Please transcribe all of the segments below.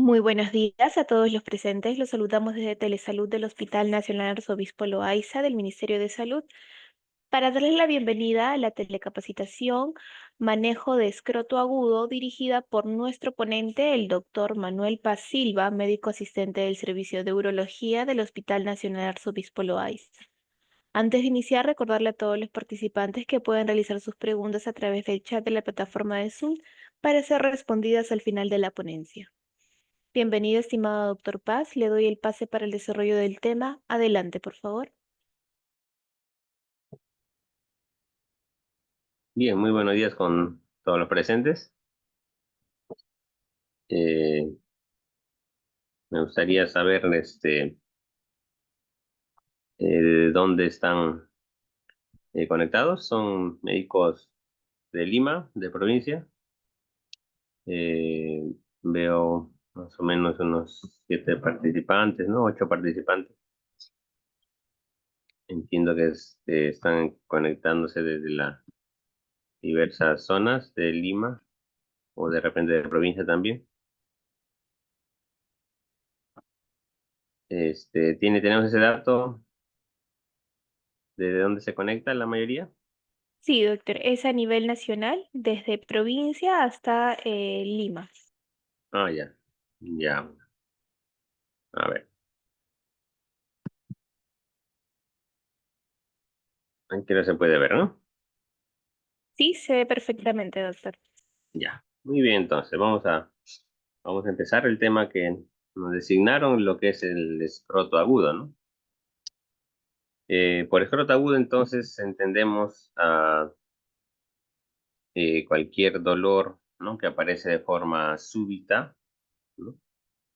Muy buenos días a todos los presentes. Los saludamos desde Telesalud del Hospital Nacional Arzobispo Loaiza del Ministerio de Salud para darles la bienvenida a la telecapacitación Manejo de Escroto Agudo dirigida por nuestro ponente, el doctor Manuel Paz Silva, médico asistente del Servicio de Urología del Hospital Nacional Arzobispo Loaiza. Antes de iniciar, recordarle a todos los participantes que pueden realizar sus preguntas a través del chat de la plataforma de Zoom para ser respondidas al final de la ponencia. Bienvenido, estimado doctor Paz. Le doy el pase para el desarrollo del tema. Adelante, por favor. Bien, muy buenos días con todos los presentes. Eh, Me gustaría saber de dónde están conectados. Son médicos de Lima, de provincia. Eh, Veo más o menos unos 7 participantes, ¿no? 8 participantes. Entiendo que están conectándose desde las diversas zonas de Lima o de repente de provincia también. Tenemos ese dato de dónde se conecta la mayoría. Sí, doctor, es a nivel nacional, desde provincia hasta Lima. Ah, ya. Ya. A ver. Aquí no se puede ver, ¿no? Sí, se ve perfectamente, doctor. Ya. Muy bien, entonces vamos a empezar el tema que nos designaron, lo que es el escroto agudo, ¿no? Por escroto agudo, entonces, entendemos cualquier dolor, ¿no? Que aparece de forma súbita, ¿no?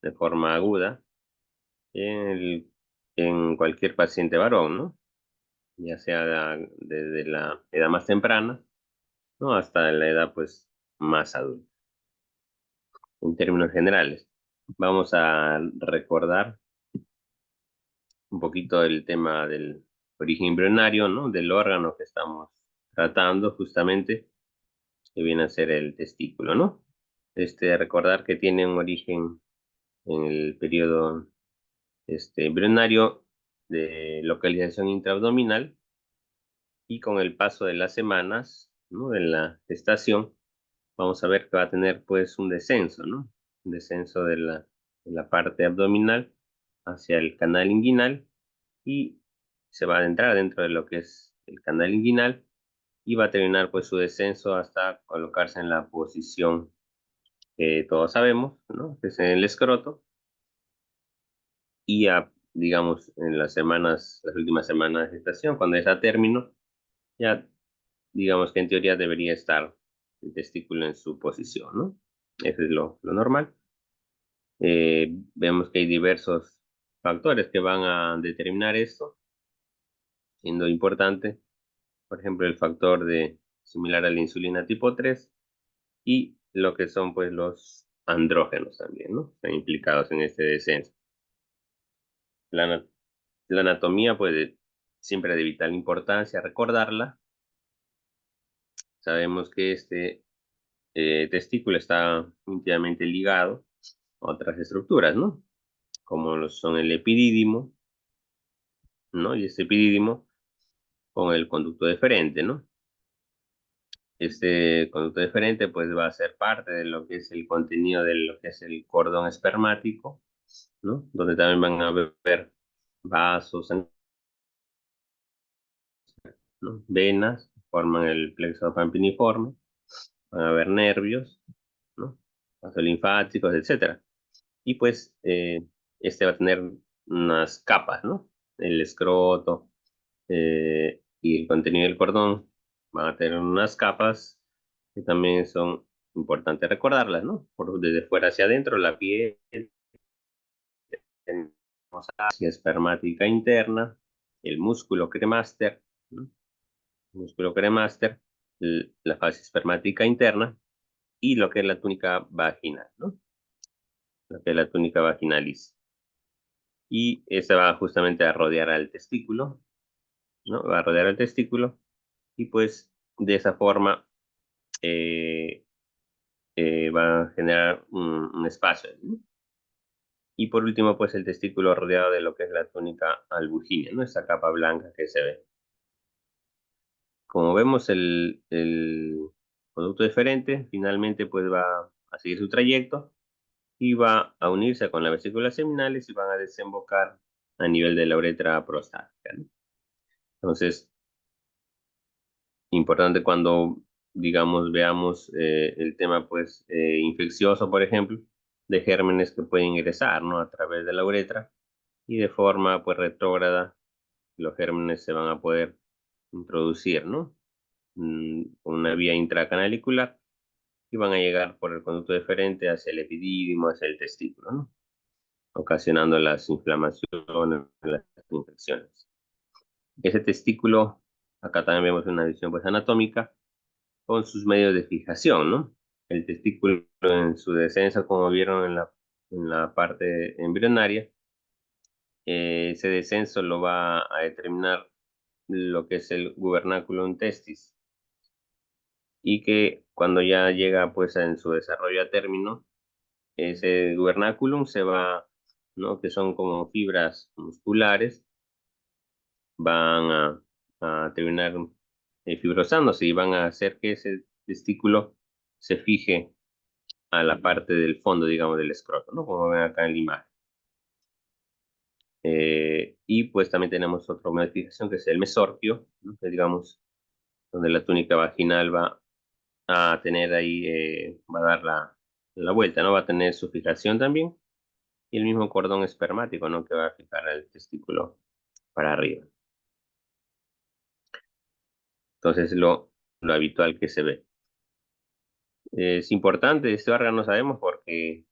De forma aguda, en, en cualquier paciente varón, ¿no? Ya sea desde la edad más temprana, ¿no? Hasta la edad, pues, más adulta, en términos generales. Vamos a recordar un poquito el tema del origen embrionario, ¿no? Del órgano que estamos tratando justamente, que viene a ser el testículo, ¿no? Recordar que tiene un origen en el periodo embrionario de localización intraabdominal y con el paso de las semanas, ¿no? De la gestación, vamos a ver que va a tener pues un descenso, ¿no? Un descenso de la parte abdominal hacia el canal inguinal y se va a adentrar dentro de lo que es el canal inguinal y va a terminar pues su descenso hasta colocarse en la posición que todos sabemos, ¿no? Que es en el escroto y digamos, en las últimas semanas de gestación, cuando es a término, ya digamos que en teoría debería estar el testículo en su posición, ¿no? Eso es lo normal. Vemos que hay diversos factores que van a determinar esto, siendo importante, por ejemplo, el factor de similar a la insulina tipo 3 y lo que son pues los andrógenos también, ¿no? Están implicados en este descenso. La, ana- la anatomía pues siempre de vital importancia recordarla. Sabemos que testículo está íntimamente ligado a otras estructuras, ¿no? Como lo son el epidídimo, ¿no? Y este epidídimo con el conducto deferente, ¿no? Este conducto deferente pues va a ser parte de lo que es el contenido de lo que es el cordón espermático, ¿no? Donde también van a ver vasos, ¿no? Venas, forman el plexo pampiniforme, van a haber nervios, ¿no? Vasos linfáticos, etcétera. Y pues este va a tener unas capas, ¿no? El escroto y el contenido del cordón van a tener unas capas que también son importantes recordarlas, ¿no? Desde fuera hacia adentro, la piel, tenemos fascia espermática interna, el músculo cremaster, ¿no? El músculo cremaster, la fascia espermática interna y lo que es la túnica vaginal, ¿no? Lo que es la túnica vaginalis. Y esta va justamente a rodear al testículo, ¿no? Va a rodear al testículo y pues de esa forma eh, va a generar un espacio, ¿no? Y por último, pues el testículo rodeado de lo que es la túnica albuginea, ¿no? Esta capa blanca que se ve. Como vemos, el conducto deferente finalmente pues va a seguir su trayecto y va a unirse con las vesículas seminales y van a desembocar a nivel de la uretra prostática, ¿no? Entonces, importante cuando, digamos, veamos el tema, pues, infeccioso, por ejemplo, de gérmenes que pueden ingresar, ¿no? A través de la uretra y de forma, pues, retrógrada, los gérmenes se van a poder introducir, ¿no? Con una vía intracanalicular y van a llegar por el conducto deferente hacia el epidídimo, hacia el testículo, ¿no? Ocasionando las inflamaciones, las infecciones. Ese testículo, acá también vemos una visión pues anatómica con sus medios de fijación, ¿no? El testículo en su descenso, como vieron en la parte embrionaria, ese descenso lo va a determinar lo que es el gubernaculum testis y que cuando ya llega pues en su desarrollo a término, ese gubernaculum se va, ¿no? Que son como fibras musculares, van a terminar fibrosándose y van a hacer que ese testículo se fije a la parte del fondo, digamos, del escroto, ¿no? Como ven acá en la imagen. Y pues también tenemos otra modificación que es el mesorquio, ¿no? Que digamos, donde la túnica vaginal va a tener ahí, va a dar la vuelta, ¿no? Va a tener su fijación también. Y el mismo cordón espermático, ¿no? Que va a fijar el testículo para arriba. Entonces, lo habitual que se ve. Es importante este órgano, sabemos, porque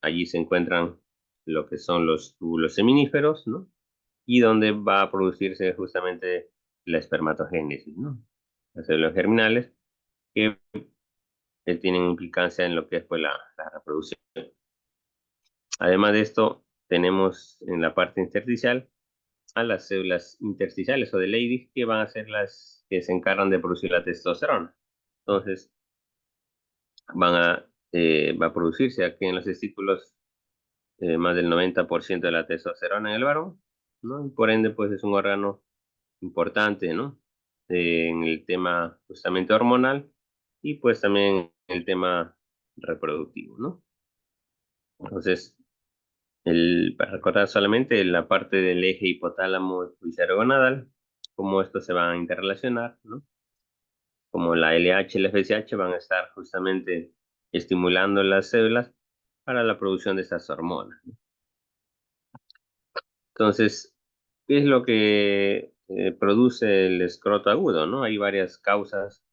allí se encuentran lo que son los túbulos seminíferos, ¿no? Y donde va a producirse justamente la espermatogénesis, ¿no? Las células germinales que tienen implicancia en lo que es pues, la reproducción. Además de esto, tenemos en la parte intersticial a las células intersticiales o de Leydig que van a ser las que se encargan de producir la testosterona. Entonces, va a producirse aquí en los testículos más del 90% de la testosterona en el varón, ¿no? Y por ende, pues es un órgano importante, ¿no? En el tema justamente hormonal y pues también en el tema reproductivo, ¿no? Entonces, para recordar solamente la parte del eje hipotálamo gonadal, cómo estos se van a interrelacionar, ¿no? Como la LH y la FSH van a estar justamente estimulando las células para la producción de estas hormonas, ¿no? Entonces, ¿qué es lo que produce el escroto agudo, no? Hay varias causas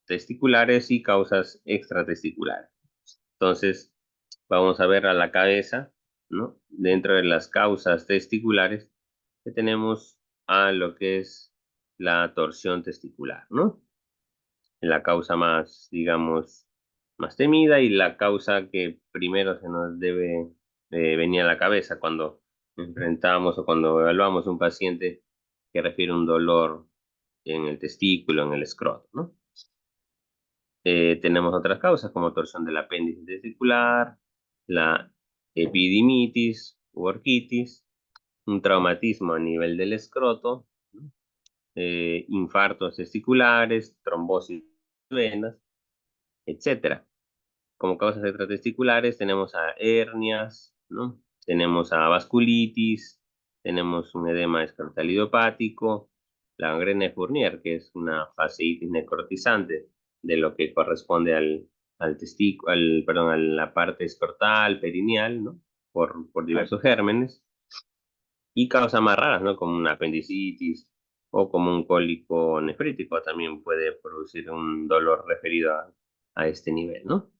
testiculares y causas extratesticulares. Entonces, vamos a ver a la cabeza, ¿no? Dentro de las causas testiculares, que tenemos a lo que es la torsión testicular, ¿no? La causa más, digamos, más temida y la causa que primero se nos debe venir a la cabeza cuando enfrentamos o cuando evaluamos un paciente que refiere un dolor en el testículo, en el escroto, ¿no? Tenemos otras causas como torsión del apéndice testicular, la epidimitis u orquitis, un traumatismo a nivel del escroto, ¿no? Infartos testiculares, trombosis de venas, etcétera. Como causas extratesticulares tenemos a hernias, ¿no? Tenemos a vasculitis, tenemos un edema escrotal idiopático, la gangrena de Fournier, que es una fasciitis necrotizante de lo que corresponde al testículo, perdón, a la parte escrotal, perineal, ¿no? Por diversos gérmenes. Y causas más raras, ¿no? Como una apendicitis o como un cólico nefrítico también puede producir un dolor referido a este nivel, ¿no?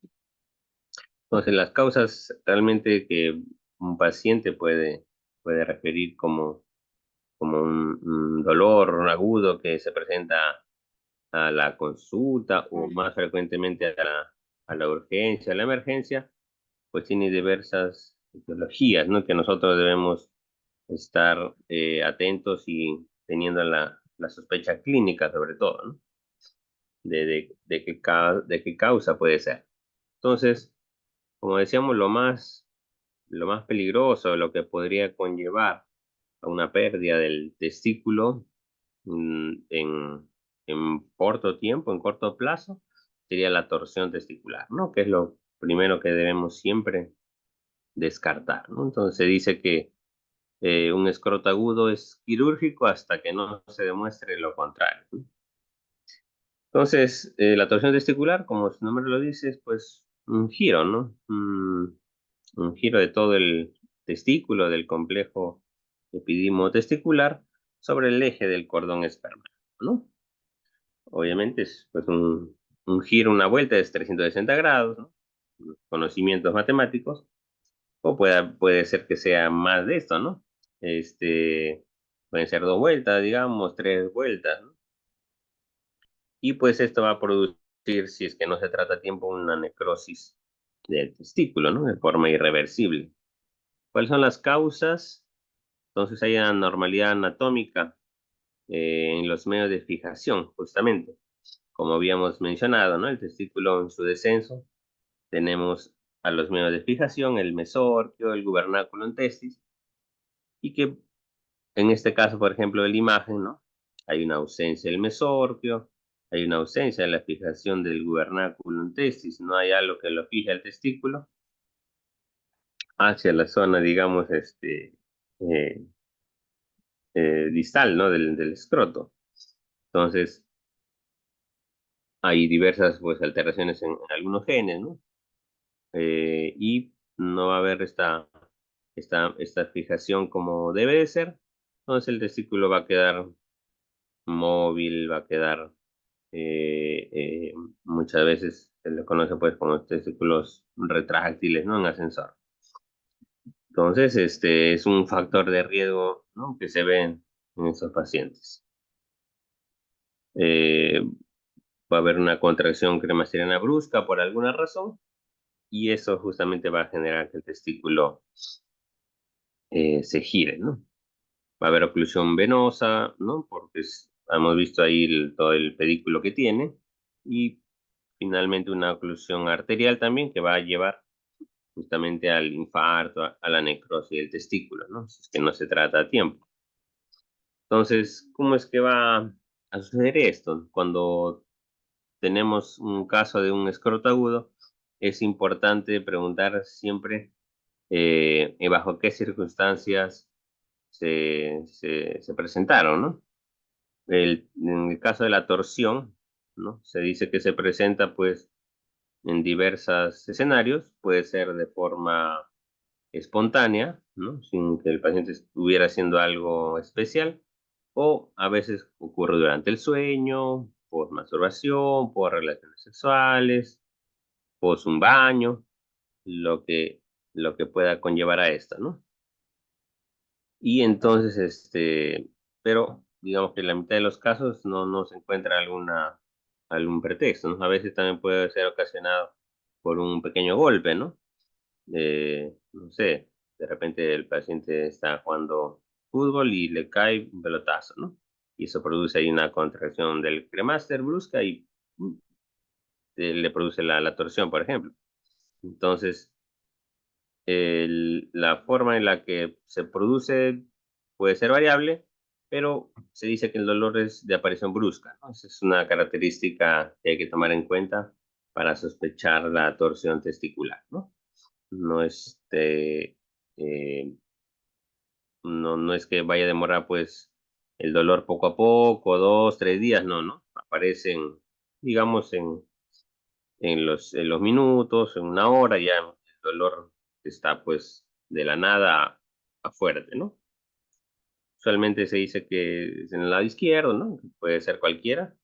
Entonces, las causas realmente que un paciente puede referir como un dolor agudo que se presenta a la consulta o más frecuentemente a la urgencia, a la emergencia, pues tiene diversas etiologías, ¿no? Que nosotros debemos estar atentos y teniendo la sospecha clínica sobre todo, ¿no? De qué causa puede ser. Entonces, como decíamos, lo más lo más peligroso, lo que podría conllevar a una pérdida del testículo en corto tiempo, en corto plazo, sería la torsión testicular, ¿no? Que es lo primero que debemos siempre descartar, ¿no? Entonces se dice que un escroto agudo es quirúrgico hasta que no se demuestre lo contrario, ¿no? Entonces, la torsión testicular, como su nombre lo dice, es pues un giro, ¿no? Un giro de todo el testículo, del complejo epidimo testicular, sobre el eje del cordón espermático, ¿no? Obviamente es pues un giro, una vuelta de 360 grados, ¿no? Conocimientos matemáticos, o puede ser que sea más de esto, ¿no? Pueden ser 2 vueltas, digamos, 3 vueltas, ¿no? Y pues esto va a producir, si es que no se trata a tiempo, una necrosis del testículo, ¿no? De forma irreversible. ¿Cuáles son las causas? Entonces hay una anormalidad anatómica en los medios de fijación, justamente, como habíamos mencionado, ¿no? El testículo en su descenso, tenemos a los medios de fijación, el mesorquio, el gubernáculo testis, y que en este caso, por ejemplo, de la imagen, ¿no? Hay una ausencia del mesorquio, hay una ausencia de la fijación del gubernáculo testis, no hay algo que lo fije al testículo hacia la zona, digamos, eh, distal, ¿no? Del escroto. Entonces, hay diversas, pues, alteraciones en algunos genes, ¿no? Y no va a haber esta fijación como debe de ser. Entonces, el testículo va a quedar móvil, va a quedar muchas veces se le conoce pues como testículos retráctiles, ¿no? En ascensor. Entonces, este es un factor de riesgo, ¿no? Que se ve en estos pacientes. Eh, Va a haber una contracción cremasteriana brusca por alguna razón y eso justamente va a generar que el testículo se gire, ¿no? Va a haber oclusión venosa, ¿no? Porque hemos visto ahí todo el pedículo que tiene y finalmente una oclusión arterial también que va a llevar justamente al infarto, a la necrosis del testículo, ¿no? Si es que no se trata a tiempo. Entonces, ¿cómo es que va a suceder esto? Cuando tenemos un caso de un escroto agudo, es importante preguntar siempre bajo qué circunstancias se presentaron, ¿no? En el caso de la torsión, ¿no? Se dice que se presenta pues en diversos escenarios, puede ser de forma espontánea, ¿no? Sin que el paciente estuviera haciendo algo especial, o a veces ocurre durante el sueño, por masturbación, por relaciones sexuales, por un baño, lo que, lo que pueda conllevar a esto, ¿no? Y entonces, pero digamos que en la mitad de los casos no se encuentra algún pretexto, ¿no? A veces también puede ser ocasionado por un pequeño golpe, ¿no? No sé, de repente el paciente está jugando fútbol y le cae un pelotazo, ¿no? Y eso produce ahí una contracción del cremaster brusca y mm, le produce la torsión, por ejemplo. Entonces, la forma en la que se produce puede ser variable, pero se dice que el dolor es de aparición brusca, ¿no? Esa es una característica que hay que tomar en cuenta para sospechar la torsión testicular, ¿no? No, eh, no es que vaya a demorar pues el dolor poco a poco, 2, 3 días, no. Aparecen, digamos, en los minutos, en una hora, ya el dolor está pues de la nada a fuerte, ¿no? Usualmente se dice que es en el lado izquierdo, ¿no? Puede ser cualquiera.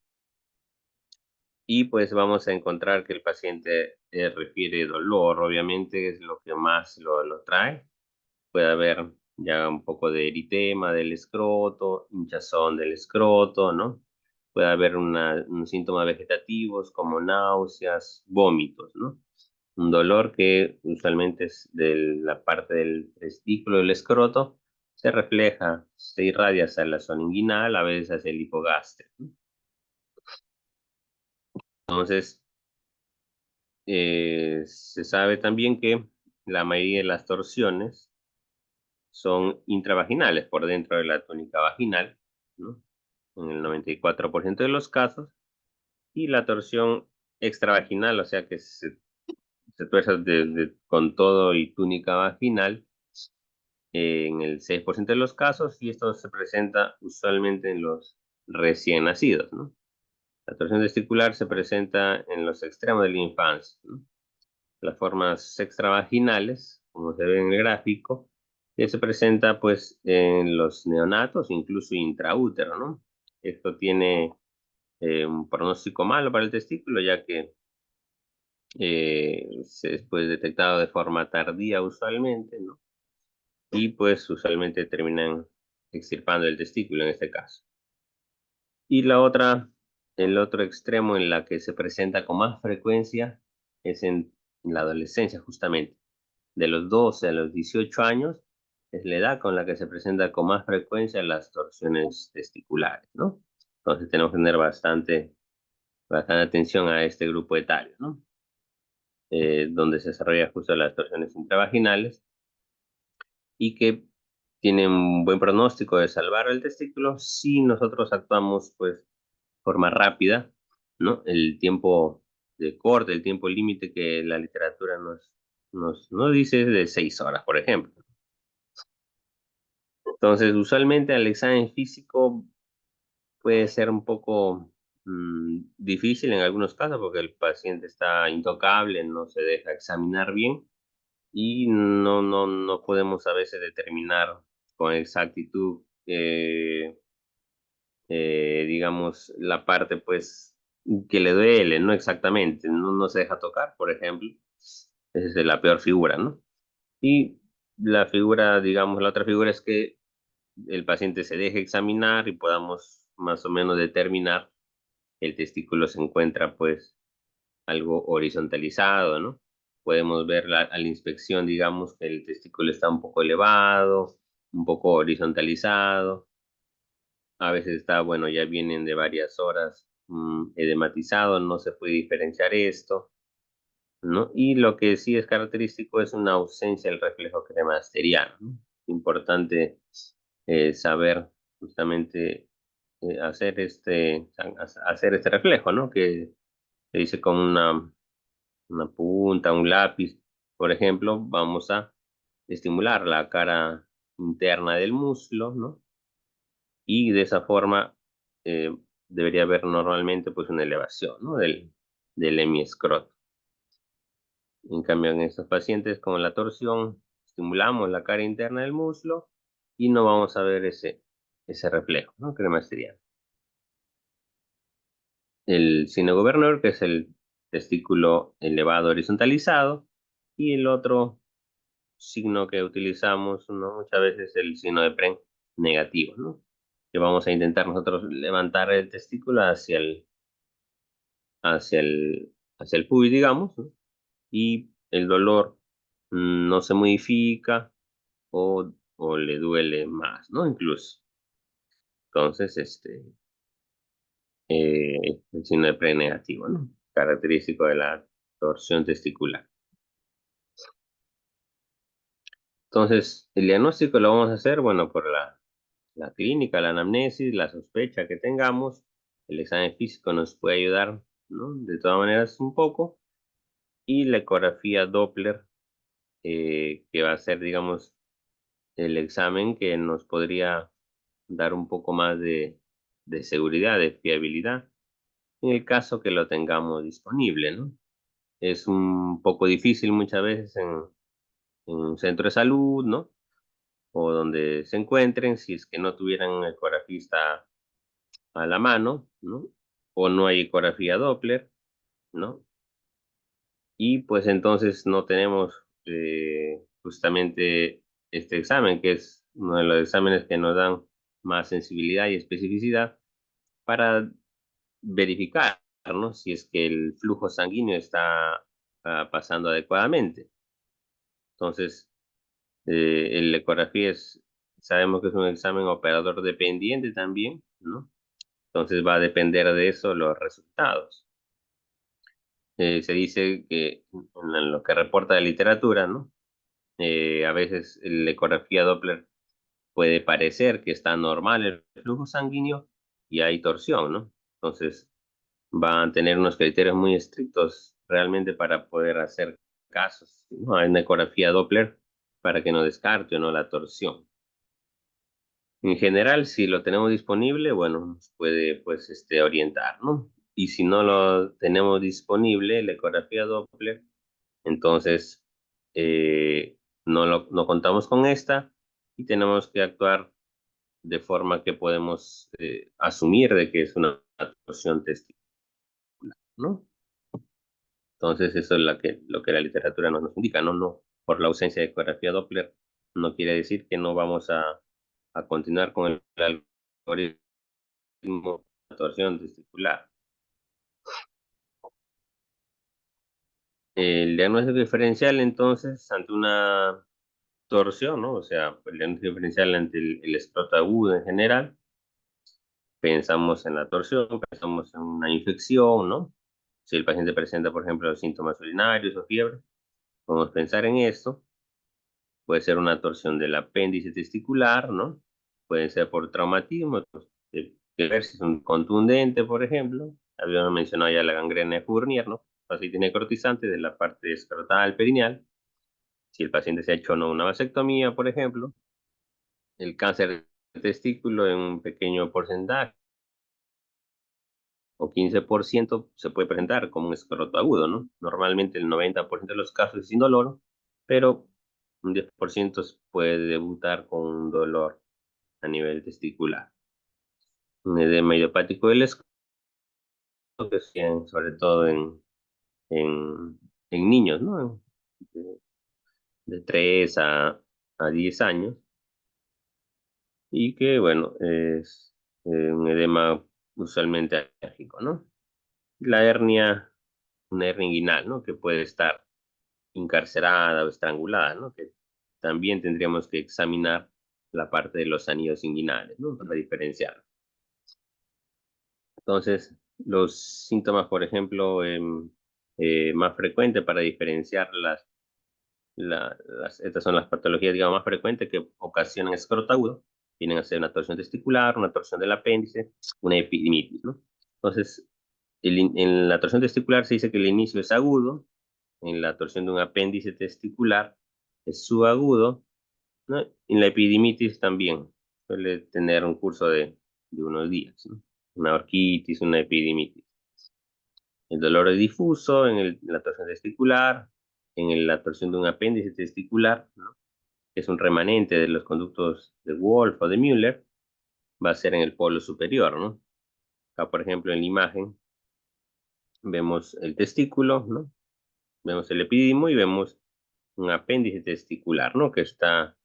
Y pues vamos a encontrar que el paciente refiere dolor, obviamente es lo que más lo trae. Puede haber ya un poco de eritema del escroto, hinchazón del escroto, ¿no? Puede haber un síntomas vegetativos como náuseas, vómitos, ¿no? Un dolor que usualmente es de la parte del testículo del escroto, se refleja, se irradia hacia la zona inguinal, a veces hacia el hipogástrico, ¿no? Entonces, se sabe también que la mayoría de las torsiones son intravaginales por dentro de la túnica vaginal, ¿no? En el 94% de los casos, y la torsión extravaginal, o sea que se tuerce con todo y túnica vaginal, en el 6% de los casos, y esto se presenta usualmente en los recién nacidos, ¿no? La torsión testicular se presenta en los extremos de la infancia, ¿no? Las formas extravaginales, como se ve en el gráfico, que se presenta pues en los neonatos, incluso intraútero, ¿no? Esto tiene un pronóstico malo para el testículo, ya que es pues detectado de forma tardía usualmente, ¿no? Y pues usualmente terminan extirpando el testículo en este caso. Y el otro extremo en la que se presenta con más frecuencia es en la adolescencia, justamente. De los 12 a los 18 años es la edad con la que se presenta con más frecuencia las torsiones testiculares, ¿no? Entonces tenemos que tener bastante atención a este grupo etario, ¿no? Donde se desarrolla justo las torsiones intravaginales y que tienen un buen pronóstico de salvar el testículo si nosotros actuamos pues de forma rápida, ¿no? El tiempo de corte, el tiempo límite que la literatura nos dice es de 6 horas, por ejemplo. Entonces, usualmente el examen físico puede ser un poco difícil en algunos casos porque el paciente está intocable, no se deja examinar bien y no podemos a veces determinar con exactitud, digamos, la parte pues que le duele, no exactamente, no se deja tocar, por ejemplo. Esa es la peor figura, ¿no? Y la figura, digamos, la otra figura es que el paciente se deje examinar y podamos más o menos determinar que el testículo se encuentra pues algo horizontalizado, ¿no? Podemos ver a la inspección, digamos, que el testículo está un poco elevado, un poco horizontalizado. A veces está, bueno, ya vienen de varias horas edematizado, no se puede diferenciar esto, ¿no? Y lo que sí es característico es una ausencia del reflejo cremasteriano, ¿no? Importante saber justamente hacer este reflejo, ¿no? Que se dice con una punta, un lápiz, por ejemplo, vamos a estimular la cara interna del muslo, ¿no? Y de esa forma eh, debería haber normalmente pues una elevación, ¿no? Del hemiescroto. En cambio, en estos pacientes con la torsión, estimulamos la cara interna del muslo y no vamos a ver ese reflejo, ¿no? Cremastriano. El sino gobernador, que es el testículo elevado horizontalizado, y el otro signo que utilizamos, ¿no? Muchas veces el signo de Pren negativo, ¿no? Que vamos a intentar nosotros levantar el testículo hacia hacia el pubis, digamos, ¿no? Y el dolor no se modifica o le duele más, ¿no? Incluso. Entonces, el signo de Pre negativo, ¿no? Característico de la torsión testicular. Entonces, el diagnóstico lo vamos a hacer, bueno, por la clínica, la anamnesis, la sospecha que tengamos. El examen físico nos puede ayudar, ¿no? De todas maneras, un poco. Y la ecografía Doppler, que va a ser, digamos, el examen que nos podría dar un poco más de seguridad, de fiabilidad, en el caso que lo tengamos disponible, ¿no? Es un poco difícil muchas veces en un centro de salud, ¿no? O donde se encuentren, si es que no tuvieran un ecografista a la mano, ¿no? O no hay ecografía Doppler, ¿no? Y pues entonces no tenemos justamente este examen, que es uno de los exámenes que nos dan más sensibilidad y especificidad para verificar, ¿no? Si es que el flujo sanguíneo está pasando adecuadamente. Entonces, el ecografía sabemos que es un examen operador dependiente también, ¿no? Entonces va a depender de eso los resultados. Se dice que en lo que reporta la literatura, ¿no? A veces la ecografía Doppler puede parecer que está normal el flujo sanguíneo y hay torsión, ¿no? Entonces van a tener unos criterios muy estrictos realmente para poder hacer casos, ¿no? En ecografía Doppler para que no descarte o no la torsión. En general, si lo tenemos disponible, bueno, nos puede pues orientar, ¿no? Y si no lo tenemos disponible, la ecografía Doppler, entonces no contamos con esta y tenemos que actuar de forma que podemos asumir de que es una torsión testicular, ¿no? Entonces eso es lo que la literatura nos indica, ¿no? No, por la ausencia de ecografía Doppler, no quiere decir que no vamos a continuar con el algoritmo de torsión testicular. El diagnóstico diferencial, entonces, ante una torsión, ¿no? O sea, el diagnóstico diferencial ante el escroto agudo en general, pensamos en la torsión, pensamos en una infección, ¿no? Si el paciente presenta, por ejemplo, síntomas urinarios o fiebre, podemos pensar en esto. Puede ser una torsión del apéndice testicular, ¿no? Puede ser por traumatismo, pues, que ver si es un contundente, por ejemplo. Habíamos mencionado ya la gangrena de Fournier, ¿no? Fascitis necrotizante de la parte escrotal perineal. Si el paciente se ha hecho o no una vasectomía, por ejemplo. El cáncer de testículo en un pequeño porcentaje, o 15% se puede presentar como un escroto agudo, ¿no? Normalmente el 90% de los casos es indoloro, pero un 10% puede debutar con un dolor a nivel testicular. Un edema idiopático del escroto, que se dan sobre todo en, en niños, ¿no? De, de 3 a 10 años, y que, bueno, es un edema usualmente alérgico, ¿no? La hernia, una hernia inguinal, ¿no? Que puede estar encarcerada o estrangulada, ¿no? Que también tendríamos que examinar la parte de los anillos inguinales, ¿no? Para diferenciar. Entonces, los síntomas, por ejemplo, más frecuentes para diferenciar estas son las patologías, digamos, más frecuentes que ocasionan escroto agudo. Vienen a ser una torsión testicular, una torsión del apéndice, una epidimitis, ¿no? Entonces, en la torsión testicular se dice que el inicio es agudo, en la torsión de un apéndice testicular es subagudo, ¿no? En la epidimitis también suele tener un curso de unos días, ¿no? Una orquitis, una epidimitis. El dolor es difuso en la torsión testicular, la torsión de un apéndice testicular, ¿no? Que es un remanente de los conductos de Wolff o de Müller, va a ser en el polo superior, ¿no? Acá, por ejemplo, en la imagen vemos el testículo, ¿no? Vemos el epidimo y vemos un apéndice testicular, ¿no? Que está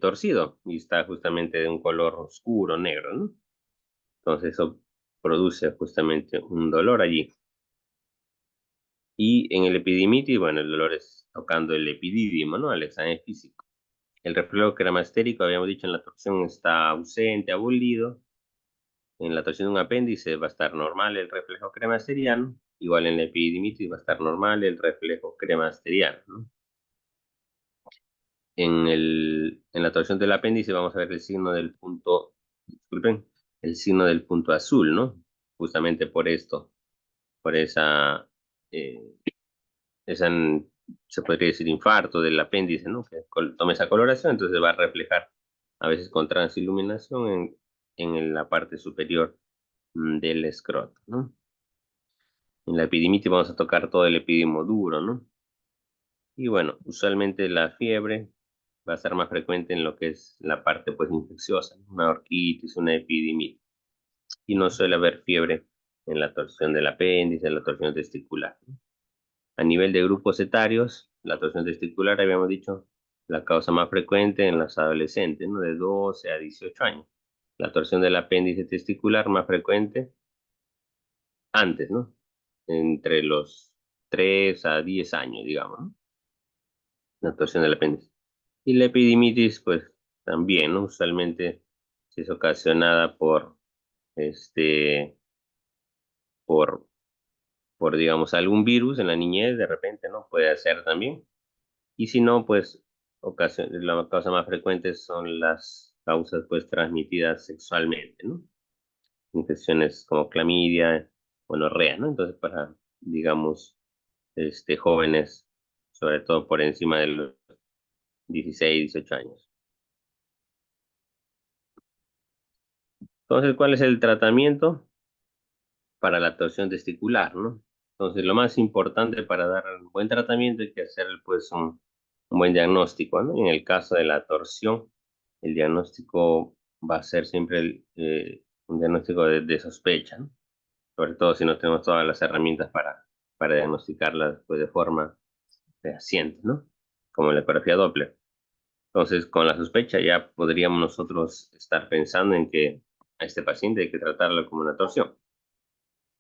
torcido y está justamente de un color oscuro, negro, ¿no? Entonces eso produce justamente un dolor allí. Y en el epidimitis, bueno, el dolor es tocando el epidídimo, ¿no? El examen físico. El reflejo cremastérico, habíamos dicho, en la torsión está ausente, abolido. En la torsión de un apéndice va a estar normal el reflejo cremasteriano. Igual en la epidimitis va a estar normal el reflejo cremasteriano, ¿no? En la torsión del apéndice vamos a ver el signo del punto, disculpen, el signo del punto azul, ¿no? Justamente por esto, por eh, esa, se podría decir infarto del apéndice, ¿no? Que toma esa coloración, entonces va a reflejar a veces con transiluminación en la parte superior del escroto, ¿no? En la epidimitis vamos a tocar todo el epidimo duro, ¿no? Y bueno, usualmente la fiebre va a ser más frecuente en lo que es la parte pues infecciosa, ¿no? Una orquitis, una epidimitis. Y no suele haber fiebre en la torsión del apéndice, en la torsión testicular, ¿no? A nivel de grupos etarios, la torsión testicular, habíamos dicho, la causa más frecuente en los adolescentes, ¿no? De 12 a 18 años. La torsión del apéndice testicular más frecuente antes, ¿no? Entre los 3 a 10 años, digamos, ¿no? La torsión del apéndice. Y la epidimitis, pues también, ¿no? Usualmente si es ocasionada este, por, digamos, algún virus en la niñez, de repente, ¿no? Puede ser también. Y si no, pues la causa más frecuente son las causas pues transmitidas sexualmente, ¿no? Infecciones como clamidia, gonorrea, ¿no? Entonces para, digamos, jóvenes, sobre todo por encima de los 16, 18 años. Entonces, ¿cuál es el tratamiento para la torsión testicular, ¿no? Entonces, lo más importante para dar un buen tratamiento hay que hacer pues un buen diagnóstico, ¿no? En el caso de la torsión, el diagnóstico va a ser siempre un diagnóstico de sospecha, ¿no? Sobre todo si no tenemos todas las herramientas para diagnosticarla pues, de forma fehaciente, ¿no? Como la ecografía Doppler. Entonces, con la sospecha ya podríamos nosotros estar pensando en que a este paciente hay que tratarlo como una torsión.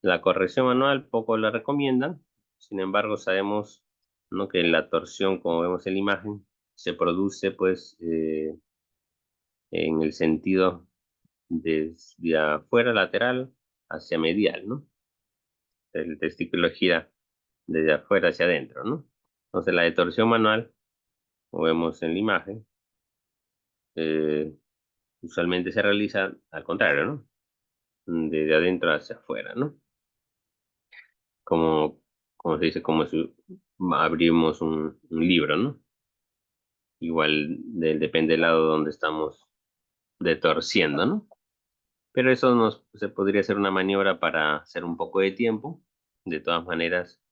La corrección manual poco la recomiendan, sin embargo sabemos, ¿no? Que la torsión, como vemos en la imagen, se produce pues en el sentido desde afuera lateral hacia medial, ¿no? El testículo gira desde afuera hacia adentro, ¿no? Entonces la torsión manual, como vemos en la imagen, eh, usualmente se realiza al contrario, ¿no? Desde adentro hacia afuera, ¿no? Como, como se dice, como si abrimos un libro, ¿no? Igual depende del lado donde estamos detorciendo, ¿no? Pero eso se podría hacer una maniobra para hacer un poco de tiempo. De todas maneras,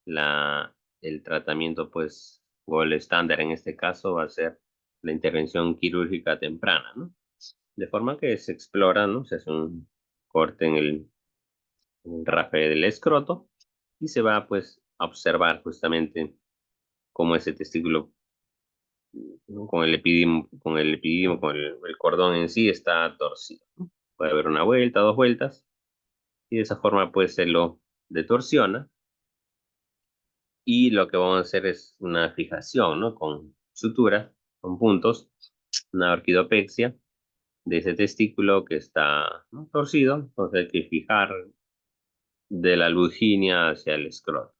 el tratamiento, pues, o el estándar en este caso va a ser la intervención quirúrgica temprana, ¿no? De forma que se explora, ¿no? Se hace un corte en el rafe del escroto y se va, pues, a observar justamente cómo ese testículo, ¿no? Con el cordón en sí está torcido, ¿no? Puede haber una vuelta, dos vueltas, y de esa forma pues se lo detorsiona, y lo que vamos a hacer es una fijación, ¿no? Con sutura, con puntos, una orquidopexia de ese testículo que está, ¿no? Torcido, entonces hay que fijar de la lujinia hacia el escroto.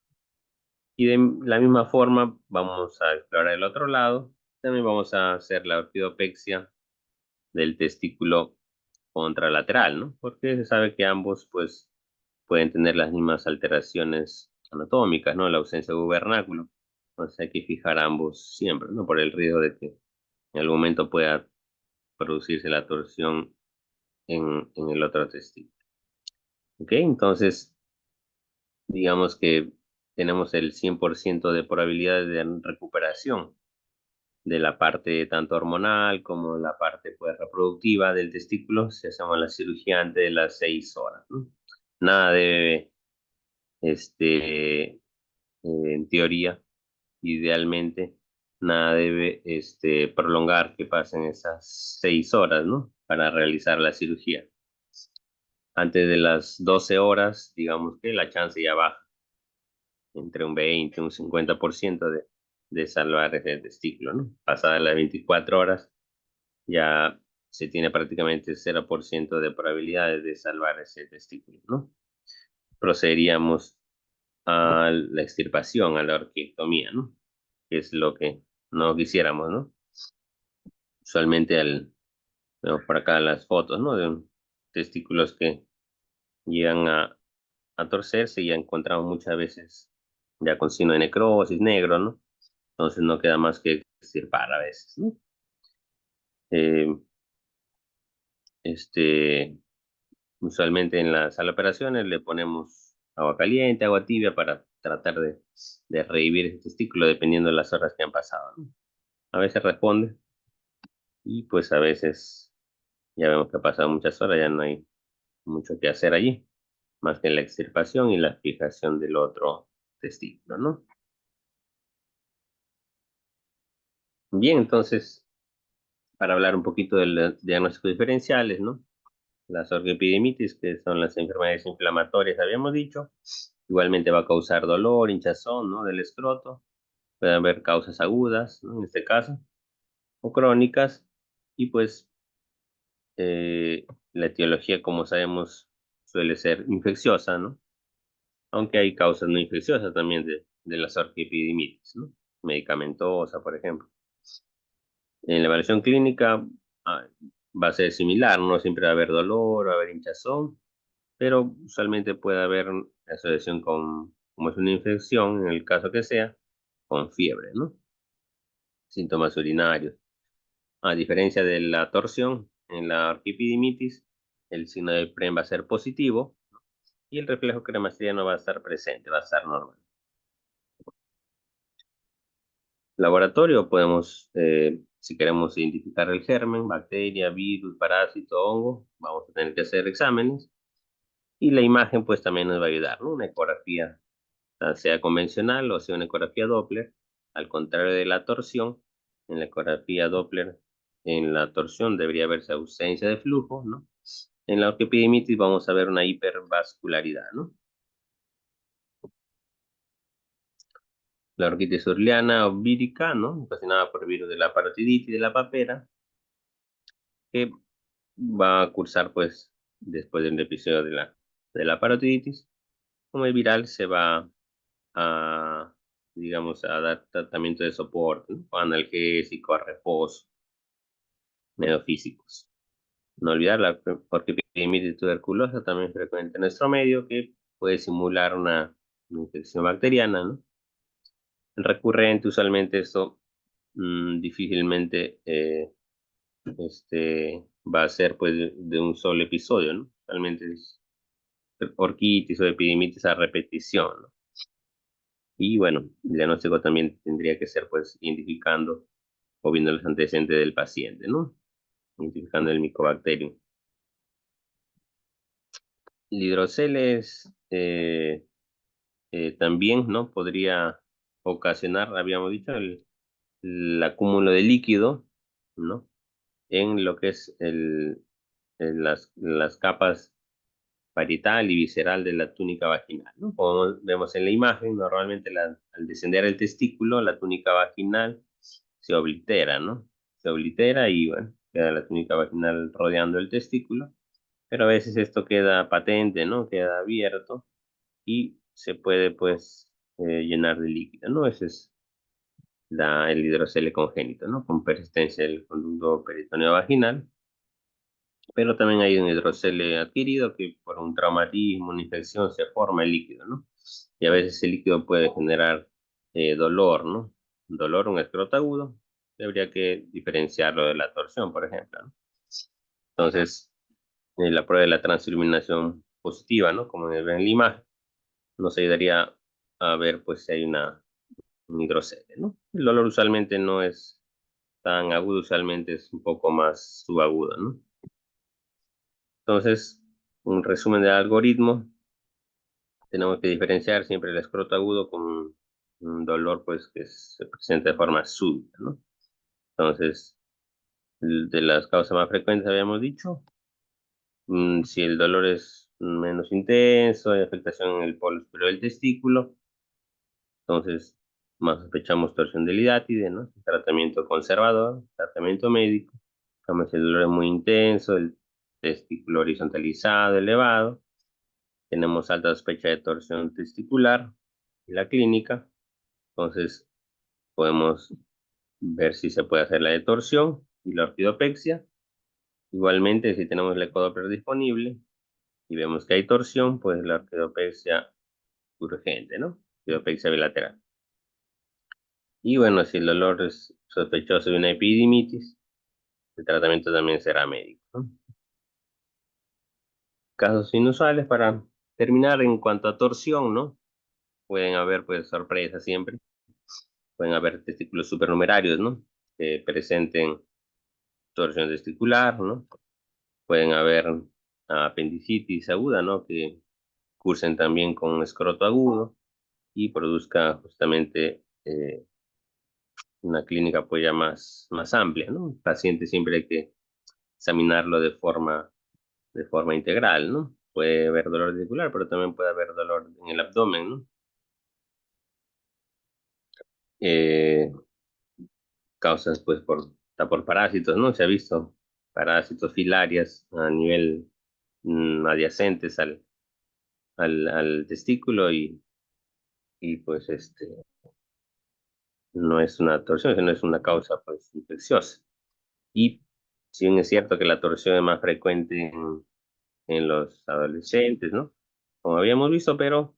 Y de la misma forma vamos a explorar el otro lado, también vamos a hacer la orquidopexia del testículo contralateral, ¿no? Porque se sabe que ambos, pues, pueden tener las mismas alteraciones anatómicas, ¿no? La ausencia de gubernáculo. Entonces hay que fijar ambos siempre, ¿no? Por el riesgo de que en algún momento pueda producirse la torsión en el otro testículo. ¿Ok? Entonces, digamos que tenemos el 100% de probabilidad de recuperación de la parte tanto hormonal como la parte pues, reproductiva del testículo si hacemos la cirugía antes de las 6 horas, ¿no? Nada debe, en teoría, idealmente, nada debe prolongar que pasen esas 6 horas, ¿no? Para realizar la cirugía. Antes de las 12 horas, digamos que la chance ya baja entre un 20 un 50% de salvar ese testículo, ¿no? Pasadas las 24 horas, ya se tiene prácticamente 0% de probabilidades de salvar ese testículo, ¿no? Procederíamos a la extirpación, a la orquiectomía, ¿no? Que es lo que no quisiéramos, ¿no? Usualmente vemos por acá las fotos, ¿no? De testículos que llegan a torcerse y ya encontramos muchas veces ya con signo de necrosis, negro, ¿no? Entonces no queda más que extirpar a veces, ¿no? Eh, este, Usualmente en la sala de operaciones le ponemos agua caliente, agua tibia para tratar de revivir ese testículo dependiendo de las horas que han pasado, ¿no? A veces responde y pues a veces ya vemos que ha pasado muchas horas, ya no hay mucho que hacer allí, más que la extirpación y la fijación del otro testículo, ¿no? Bien, entonces, para hablar un poquito de los diagnósticos diferenciales, ¿no? Las orquiepidemitis, que son las enfermedades inflamatorias, habíamos dicho, igualmente va a causar dolor, hinchazón, ¿no? Del escroto. Puede haber causas agudas, ¿no? En este caso, o crónicas, y pues la etiología, como sabemos, suele ser infecciosa, ¿no? Aunque hay causas no infecciosas también de las orquiepidemitis, ¿no? medicamentosa, por ejemplo. En la evaluación clínica ah, va a ser similar, no siempre va a haber dolor, va a haber hinchazón, pero usualmente puede haber asociación con, como es una infección, en el caso que sea, con fiebre, ¿no? Síntomas urinarios. A diferencia de la torsión, en la orquiepididimitis, el signo de PREM va a ser positivo y el reflejo cremastriano va a estar presente, va a estar normal. Laboratorio podemos, si queremos identificar el germen, bacteria, virus, parásito, hongo, vamos a tener que hacer exámenes y la imagen pues también nos va a ayudar, ¿no? Una ecografía, sea convencional o sea una ecografía Doppler, al contrario de la torsión, en la ecografía Doppler, en la torsión debería verse ausencia de flujo, ¿no? En la orquiepididimitis vamos a ver una hipervascularidad, ¿no? La orquitis urliana o vírica, ¿no? Ocasionada por el virus de la parotiditis y de la papera, que va a cursar pues después del episodio de la parotiditis. Como es viral, se va a, digamos, a dar tratamiento de soporte, ¿no? Analgésico, a reposo, físicos. No olvidar la porque epidemitis tuberculosa también es frecuente en nuestro medio, que puede simular una infección bacteriana, ¿no? Recurrente, usualmente esto difícilmente va a ser pues de un solo episodio, ¿no? Realmente es orquitis o epidemitis a repetición, ¿no? Y bueno, el diagnóstico también tendría que ser pues identificando o viendo los antecedentes del paciente, ¿no? Identificando el micobacterium. El hidroceles también, ¿no? Podría ocasionar, habíamos dicho, el acúmulo de líquido, ¿no? En lo que es las capas parietal y visceral de la túnica vaginal, ¿no? Como vemos en la imagen, normalmente al descender el testículo, la túnica vaginal se oblitera, ¿no? Se oblitera y, bueno, queda la túnica vaginal rodeando el testículo, pero a veces esto queda patente, ¿no? Queda abierto y se puede, pues, llenar de líquido, ¿no? Ese es el hidrocele congénito, ¿no? Con persistencia del conducto peritoneo vaginal, pero también hay un hidrocele adquirido que por un traumatismo, una infección, se forma el líquido, ¿no? Y a veces el líquido puede generar dolor, ¿no? Dolor, un escroto agudo, habría que diferenciarlo de la torsión, por ejemplo, ¿no? Entonces, la prueba de la transiluminación positiva, ¿no? Como ven en la imagen, nos ayudaría a ver, pues, si hay un hidrocele, ¿no? El dolor usualmente no es tan agudo, usualmente es un poco más subagudo, ¿no? Entonces, un resumen del algoritmo, tenemos que diferenciar siempre el escroto agudo con un dolor pues que se presenta de forma súbita, ¿no? Entonces, de las causas más frecuentes habíamos dicho, si el dolor es menos intenso, hay afectación en el polo superior del testículo, entonces más sospechamos torsión del hidátide, ¿no? Tratamiento conservador, tratamiento médico. Como si el dolor es muy intenso, el testículo horizontalizado, elevado, tenemos alta sospecha de torsión testicular en la clínica, entonces podemos ver si se puede hacer la de torsión y la orquidopexia. Igualmente, si tenemos el ecodoppler disponible y vemos que hay torsión, pues la orquidopexia urgente, ¿no? Orquidopexia bilateral. Y bueno, si el dolor es sospechoso de una epididimitis, el tratamiento también será médico, ¿no? Casos inusuales para terminar en cuanto a torsión, ¿no? Pueden haber pues sorpresas siempre. Pueden haber testículos supernumerarios, ¿no? Que presenten torsión testicular, ¿no? Pueden haber apendicitis aguda, ¿no? Que cursen también con escroto agudo y produzca justamente una clínica pues ya más amplia, ¿no? El paciente siempre hay que examinarlo de forma integral, ¿no? Puede haber dolor testicular, pero también puede haber dolor en el abdomen, ¿no? Eh, Causas pues hasta por parásitos, ¿no? Se ha visto parásitos filarias a nivel adyacentes al testículo y pues no es una torsión, sino es una causa pues infecciosa. Y si bien es cierto que la torsión es más frecuente en los adolescentes, ¿no? Como habíamos visto, pero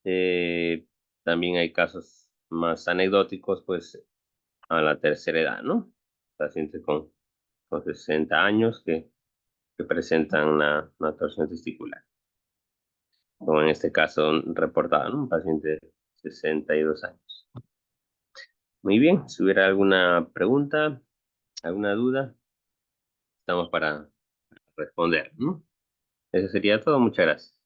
eh, también hay casos más anecdóticos, pues a la tercera edad, ¿no? Pacientes con 60 años que presentan una torsión testicular, como en este caso reportada, ¿no? Un paciente de 62 años. Muy bien, si hubiera alguna pregunta, alguna duda, estamos para responder, ¿no? Eso sería todo, muchas gracias.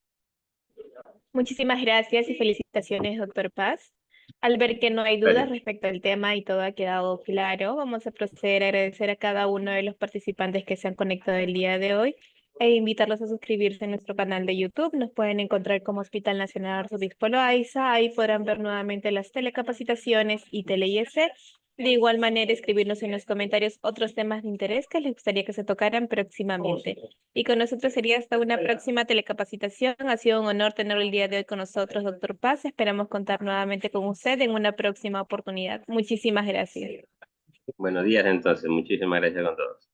Muchísimas gracias y felicitaciones, doctor Paz. Al ver que no hay dudas Gracias. respecto al tema y todo ha quedado claro, vamos a proceder a agradecer a cada uno de los participantes que se han conectado el día de hoy e invitarlos a suscribirse a nuestro canal de YouTube. Nos pueden encontrar como Hospital Nacional Arzobispo Loaiza. Ahí podrán ver nuevamente las telecapacitaciones y tele-IEC. De igual manera, escribirnos en los comentarios otros temas de interés que les gustaría que se tocaran próximamente. Y con nosotros sería hasta una próxima telecapacitación. Ha sido un honor tenerlo el día de hoy con nosotros, doctor Paz. Esperamos contar nuevamente con usted en una próxima oportunidad. Muchísimas gracias. Buenos días entonces, muchísimas gracias con todos.